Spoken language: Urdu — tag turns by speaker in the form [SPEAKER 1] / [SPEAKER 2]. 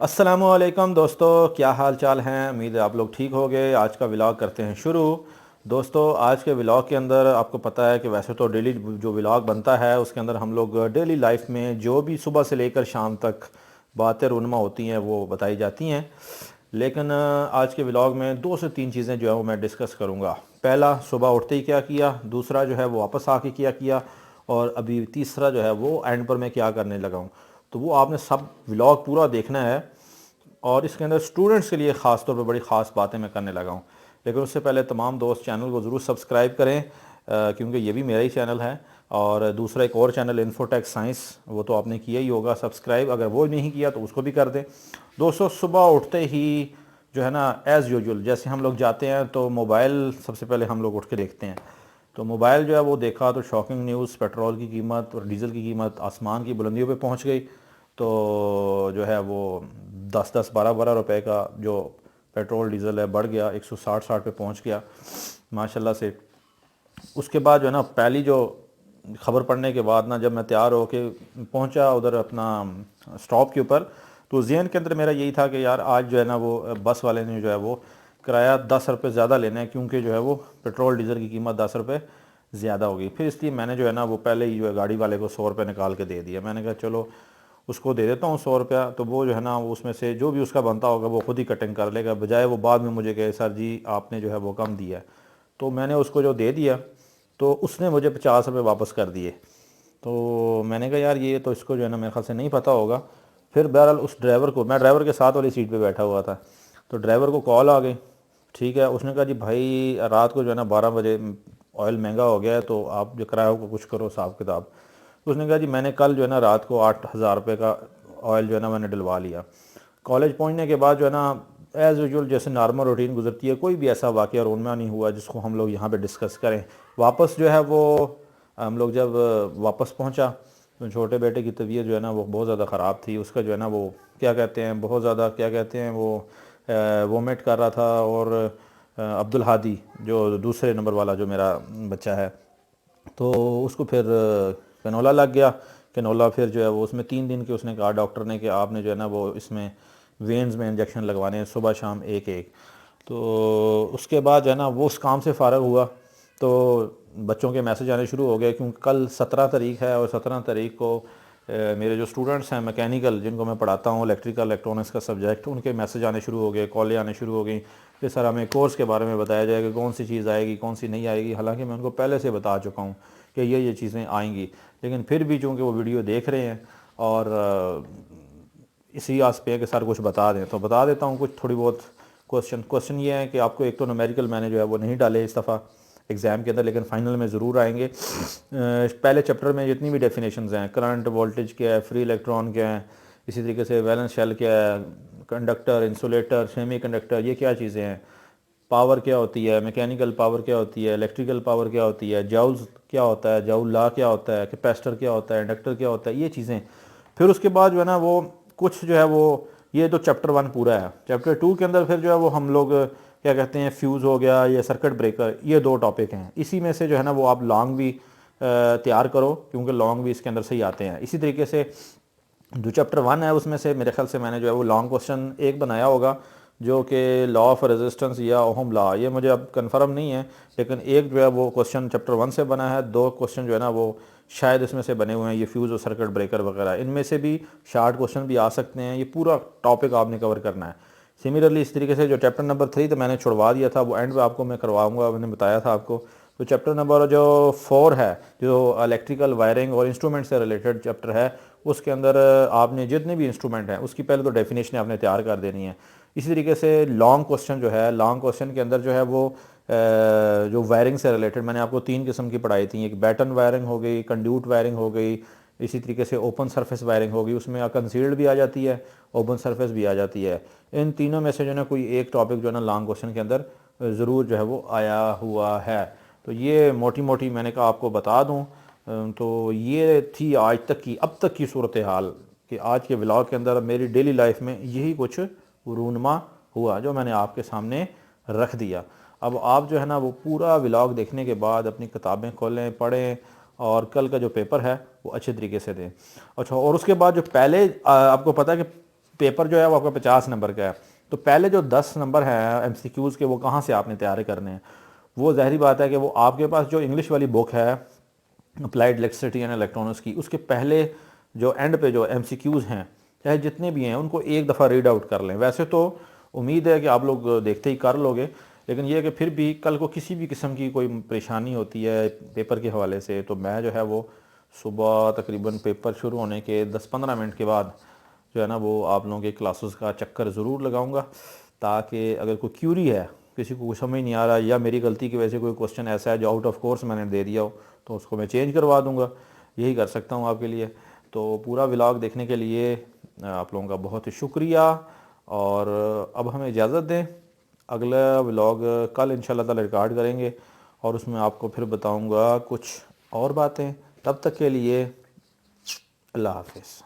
[SPEAKER 1] السلام علیکم دوستو، کیا حال چال ہیں؟ امید ہے آپ لوگ ٹھیک ہو گئے۔ آج کا ولاگ کرتے ہیں شروع۔ دوستو آج کے ولاگ کے اندر آپ کو پتہ ہے کہ ویسے تو ڈیلی جو ولاگ بنتا ہے اس کے اندر ہم لوگ ڈیلی لائف میں جو بھی صبح سے لے کر شام تک باتیں رونما ہوتی ہیں وہ بتائی جاتی ہیں، لیکن آج کے ولاگ میں 2 سے 3 چیزیں جو ہے وہ میں ڈسکس کروں گا۔ پہلا، صبح اٹھتے ہی کیا کیا، دوسرا جو ہے وہ واپس آ کے کیا، اور ابھی تیسرا جو ہے وہ اینڈ پر میں کیا کرنے لگا ہوں۔ تو وہ آپ نے سب ولاگ پورا دیکھنا ہے، اور اس کے اندر اسٹوڈنٹس کے لیے خاص طور پہ بڑی خاص باتیں میں کرنے لگا ہوں۔ لیکن اس سے پہلے تمام دوست چینل کو ضرور سبسکرائب کریں، کیونکہ یہ بھی میرا ہی چینل ہے۔ اور دوسرا ایک اور چینل انفوٹیک سائنس، وہ تو آپ نے کیا ہی ہوگا سبسکرائب، اگر وہ نہیں کیا تو اس کو بھی کر دیں۔ دوستو صبح اٹھتے ہی جو ہے نا ایز یوزول جیسے ہم لوگ جاتے ہیں تو موبائل سب سے پہلے ہم لوگ اٹھ کے دیکھتے ہیں۔ تو موبائل جو ہے وہ دیکھا تو شاکنگ نیوز، پیٹرول کی قیمت اور ڈیزل کی قیمت آسمان کی بلندیوں پہ پہنچ گئی۔ تو جو ہے وہ 10-12 روپے کا جو پیٹرول ڈیزل ہے بڑھ گیا، 160 پہ پہنچ گیا ماشاءاللہ سے۔ اس کے بعد جو ہے نا پہلی جو خبر پڑھنے کے بعد نا، جب میں تیار ہو کے پہنچا ادھر اپنا سٹاپ کے اوپر، تو ذہن کے اندر میرا یہی تھا کہ یار آج جو ہے نا وہ بس والے نے جو ہے وہ کرایہ 10 روپے زیادہ لینا ہے، کیونکہ جو ہے وہ پیٹرول ڈیزل کی قیمت 10 روپے زیادہ ہوگی۔ پھر اس لیے میں نے جو ہے نا وہ پہلے ہی جو ہے گاڑی والے کو 100 روپے نکال کے دے دیا۔ میں نے کہا چلو اس کو دے دیتا ہوں 100 روپیہ، تو وہ جو ہے نا اس میں سے جو بھی اس کا بنتا ہوگا وہ خود ہی کٹنگ کر لے گا، بجائے وہ بعد میں مجھے کہے سر جی آپ نے جو ہے وہ کم دیا ہے۔ تو میں نے اس کو جو دے دیا تو اس نے مجھے 50 روپے واپس کر دیے۔ تو میں نے کہا یار یہ تو اس کو جو ہے نا میرے خیال سے نہیں پتہ ہوگا۔ پھر بہرحال اس ڈرائیور کو، میں ڈرائیور کے ساتھ والی سیٹ پہ بیٹھا ہوا تھا، تو ڈرائیور کو کال آ گئی، ٹھیک ہے۔ اس نے کہا جی بھائی رات کو جو ہے نا 12 بجے آئل مہنگا ہو گیا ہے، تو آپ جو کرایہ کو کچھ کرو حساب کتاب۔ اس نے کہا جی میں نے کل جو ہے نا رات کو 8,000 روپے کا آئل جو ہے نا میں نے ڈلوا لیا۔ کالج پہنچنے کے بعد جو ہے نا ایز یوزول جیسے نارمل روٹین گزرتی ہے، کوئی بھی ایسا واقعہ رونما نہیں ہوا جس کو ہم لوگ یہاں پہ ڈسکس کریں۔ واپس جو ہے وہ ہم لوگ جب واپس پہنچا تو چھوٹے بیٹے کی طبیعت جو ہے نا وہ بہت زیادہ خراب تھی۔ اس کا جو ہے نا وہ کیا کہتے ہیں بہت زیادہ کیا کہتے ہیں وہ وومٹ کر رہا تھا، اور عبدالہادی جو دوسرے نمبر والا جو میرا بچہ ہے، تو اس کو پھر کینولا لگ گیا۔ کینولا پھر جو ہے وہ اس میں 3 دن کے اس نے کہا ڈاکٹر نے کہ آپ نے جو ہے نا وہ اس میں وینز میں انجیکشن لگوانے ہیں صبح شام ایک ایک۔ تو اس کے بعد جو ہے نا وہ اس کام سے فارغ ہوا تو بچوں کے میسج آنے شروع ہو گئے، کیونکہ کل 17 تاریخ ہے، اور 17 تاریخ کو میرے جو اسٹوڈنٹس ہیں میکینیکل جن کو میں پڑھاتا ہوں الیکٹریکل الیکٹرانکس کا سبجیکٹ، ان کے میسج آنے شروع ہو گئے، کالیں آنے شروع ہو گئیں کہ سر ہمیں کورس کے بارے میں بتایا جائے کہ کون سی چیز آئے گی کون سی نہیں آئے گی۔ حالانکہ میں ان کو پہلے سے بتا چکا ہوں کہ یہ چیزیں آئیں گی، لیکن پھر بھی چونکہ وہ ویڈیو دیکھ رہے ہیں اور اسی آس پہ کہ سر کچھ بتا دیں، تو بتا دیتا ہوں کچھ تھوڑی بہت کوشچن یہ ہے کہ آپ کو ایک تو نومیریکل میں نے جو ہے وہ نہیں ڈالے اس دفعہ ایگزام کے اندر، لیکن فائنل میں ضرور آئیں گے۔ پہلے چیپٹر میں جتنی بھی ڈیفینیشنز ہیں، کرنٹ، وولٹیج کیا ہے، فری الیکٹران کیا ہے، اسی طریقے سے ویلنس شیل کیا ہے، کنڈکٹر، انسولیٹر، سیمی کنڈکٹر، یہ کیا چیزیں ہیں، پاور کیا ہوتی ہے، میکینیکل پاور کیا ہوتی ہے، الیکٹریکل پاور کیا ہوتی ہے، جاؤلز کیا ہوتا ہے، جاؤل لا کیا ہوتا ہے، کیپیسٹر کیا ہوتا ہے، انڈکٹر کیا ہوتا ہے، یہ چیزیں۔ پھر اس کے بعد جو ہے نا وہ کچھ جو ہے وہ یہ تو چیپٹر 1 پورا ہے۔ چیپٹر 2 کے اندر پھر جو ہے وہ ہم لوگ کیا کہتے ہیں فیوز ہو گیا یا سرکٹ بریکر، یہ 2 ٹاپک ہیں۔ اسی میں سے جو ہے نا وہ آپ لانگ بھی تیار کرو، کیونکہ لانگ بھی اس کے اندر سے ہی آتے ہیں۔ اسی طریقے سے جو چیپٹر 1 ہے اس میں سے میرے خیال سے میں نے جو ہے وہ لانگ کوسچن ایک بنایا ہوگا، جو کہ لا آف ریزسٹنس یا اوہم لا، یہ مجھے اب کنفرم نہیں ہے، لیکن ایک جو ہے وہ کوسچن چیپٹر 1 سے بنا ہے، 2 کوسچن جو ہے نا وہ شاید اس میں سے بنے ہوئے ہیں، یہ فیوز اور سرکٹ بریکر وغیرہ، ان میں سے بھی شارٹ کوسچن بھی آ سکتے ہیں۔ یہ پورا ٹاپک آپ نے کور کرنا ہے۔ سملرلی اس طریقے سے جو چیپٹر نمبر 3 تو میں نے چھڑوا دیا تھا، وہ اینڈ پہ آپ کو میں کرواؤں گا، میں نے بتایا تھا آپ کو۔ تو چیپٹر نمبر جو 4 ہے، جو الیکٹریکل وائرنگ اور انسٹرومنٹ سے ریلیٹڈ چیپٹر ہے، اس کے اندر آپ نے جتنے بھی انسٹرومنٹ ہیں اس کی پہلے تو ڈیفینیشن آپ نے تیار کر دینی ہے۔ اسی طریقے سے لانگ کوسچن جو ہے، لانگ کوسچن کے اندر جو ہے وہ جو وائرنگ سے ریلیٹڈ میں نے آپ کو 3 قسم کی پڑھائی تھیں، ایک بیٹن وائرنگ ہو گئی، کنڈیوٹ وائرنگ ہو گئی، اسی طریقے سے اوپن سرفیس وائرنگ ہوگی، اس میں کنسیلڈ بھی آ جاتی ہے، اوپن سرفیس بھی آ جاتی ہے۔ ان تینوں میں سے جو ہے نا کوئی ایک ٹاپک جو ہے نا لانگ کوسچن کے اندر ضرور جو ہے وہ آیا ہوا ہے۔ تو یہ موٹی موٹی میں نے کہا آپ کو بتا دوں۔ تو یہ تھی آج تک کی اب تک کی صورتحال، کہ آج کے ولاگ کے اندر میری ڈیلی لائف میں یہی کچھ رونما ہوا جو میں نے آپ کے سامنے رکھ دیا۔ اب آپ جو ہے نا وہ پورا ولاگ دیکھنے کے بعد اپنی کتابیں کھولیں، پڑھیں، اور کل کا جو پیپر ہے وہ اچھے طریقے سے دیں۔ اچھا، اور اس کے بعد جو پہلے آپ کو پتہ ہے کہ پیپر جو ہے وہ آپ کا 50 نمبر کا ہے، تو پہلے جو 10 نمبر ہیں ایم سی کیوز کے وہ کہاں سے آپ نے تیار کرنے ہیں؟ وہ ظاہری بات ہے کہ وہ آپ کے پاس جو انگلش والی بک ہے اپلائیڈ الیکٹریسٹی اینڈ الیکٹرانکس کی، اس کے پہلے جو اینڈ پہ جو ایم سی کیوز ہیں چاہے جتنے بھی ہیں ان کو ایک دفعہ ریڈ آؤٹ کر لیں۔ ویسے تو امید ہے کہ آپ لوگ دیکھتے ہی کر لوگے، لیکن یہ ہے کہ پھر بھی کل کو کسی بھی قسم کی کوئی پریشانی ہوتی ہے پیپر کے حوالے سے تو میں جو ہے وہ صبح تقریباً پیپر شروع ہونے کے 10-15 منٹ کے بعد جو ہے نا وہ آپ لوگوں کے کلاسز کا چکر ضرور لگاؤں گا، تاکہ اگر کوئی کیوری ہے، کسی کو سمجھ نہیں آ رہا یا میری غلطی کی وجہ سے کوئی کوسچن ایسا ہے جو آؤٹ آف کورس میں نے دے دیا ہو تو اس کو میں چینج کروا دوں گا، یہی کر سکتا ہوں آپ کے لیے۔ تو پورا ولاگ دیکھنے کے لیے آپ لوگوں کا بہت شکریہ، اور اب ہمیں اجازت دیں، اگلا ولاگ کل انشاءاللہ تعالی ریکارڈ کریں گے اور اس میں آپ کو پھر بتاؤں گا کچھ اور باتیں۔ تب تک کے لیے اللہ حافظ۔